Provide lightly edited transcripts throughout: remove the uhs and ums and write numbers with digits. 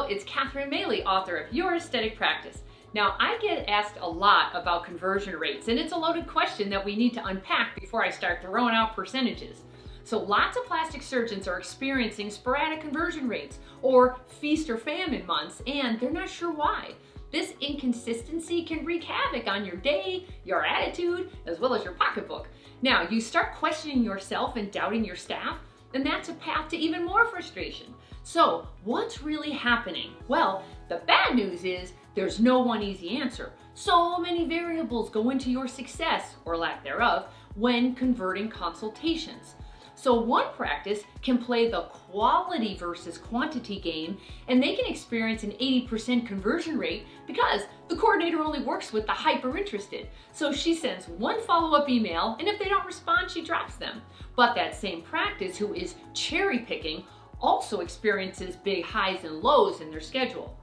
it's Catherine Maley, author of Your Aesthetic Practice. Now, I get asked a lot about conversion rates, and it's a loaded question that we need to unpack before I start throwing out percentages. So lots of plastic surgeons are experiencing sporadic conversion rates or feast or famine months, and they're not sure why. This inconsistency can wreak havoc on your day, your attitude, as well as your pocketbook. Now, you start questioning yourself and doubting your staff, and that's a path to even more frustration. So what's really happening? Well, the bad news is there's no one easy answer. So many variables go into your success, or lack thereof, when converting consultations. So one practice can play the quality versus quantity game, and they can experience an 80% conversion rate because the coordinator only works with the hyper interested. So she sends one follow-up email, and if they don't respond, she drops them. But that same practice, who is cherry picking, also experiences big highs and lows in their schedule.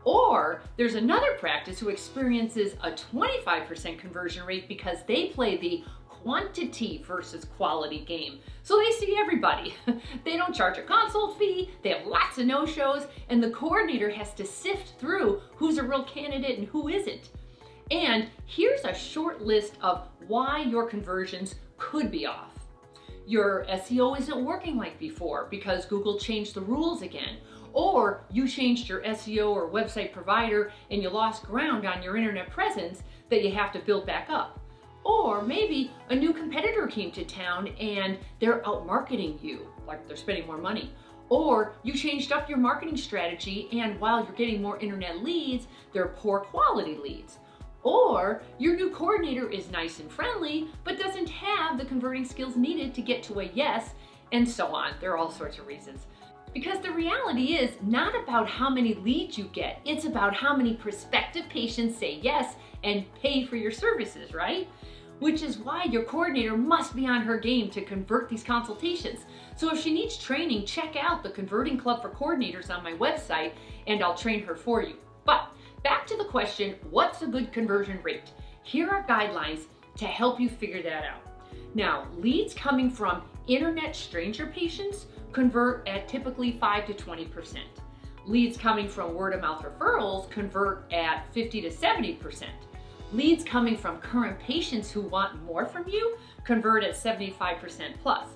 Or there's another practice who experiences a 25% conversion rate because they play the quantity versus quality game. So they see everybody. They don't charge a consult fee, they have lots of no-shows, and the coordinator has to sift through who's a real candidate and who isn't. And here's a short list of why your conversions could be off. Your SEO isn't working like before because Google changed the rules again. Or you changed your SEO or website provider and you lost ground on your internet presence that you have to build back up. Or maybe a new competitor came to town and they're out marketing you, like they're spending more money. Or you changed up your marketing strategy and while you're getting more internet leads, they're poor quality leads. Or your new coordinator is nice and friendly, but doesn't have the converting skills needed to get to a yes, and so on. There are all sorts of reasons. Because the reality is not about how many leads you get, it's about how many prospective patients say yes and pay for your services, right? Which is why your coordinator must be on her game to convert these consultations. So if she needs training, check out the Converting Club for Coordinators on my website and I'll train her for you. But back to the question, what's a good conversion rate? Here are guidelines to help you figure that out. Now, leads coming from internet stranger patients convert at typically 5 to 20%. Leads coming from word of mouth referrals convert at 50 to 70%. Leads coming from current patients who want more from you convert at 75% plus.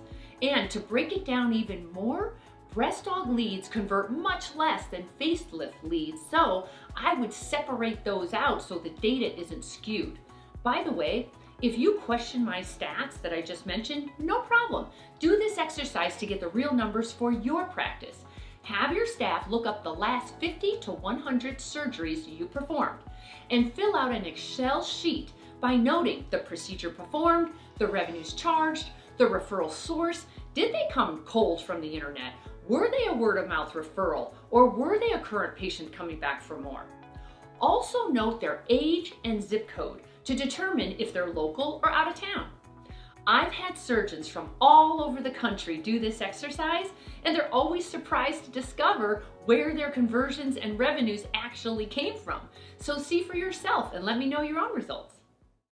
And to break it down even more, breast aug leads convert much less than facelift leads, so I would separate those out so the data isn't skewed. By the way, if you question my stats that I just mentioned, no problem. Do this exercise to get the real numbers for your practice. Have your staff look up the last 50 to 100 surgeries you performed and fill out an Excel sheet by noting the procedure performed, the revenues charged, the referral source. Did they come cold from the internet? Were they a word of mouth referral, or were they a current patient coming back for more? Also note their age and zip code to determine if they're local or out of town. I've had surgeons from all over the country do this exercise, and they're always surprised to discover where their conversions and revenues actually came from. So see for yourself and let me know your own results.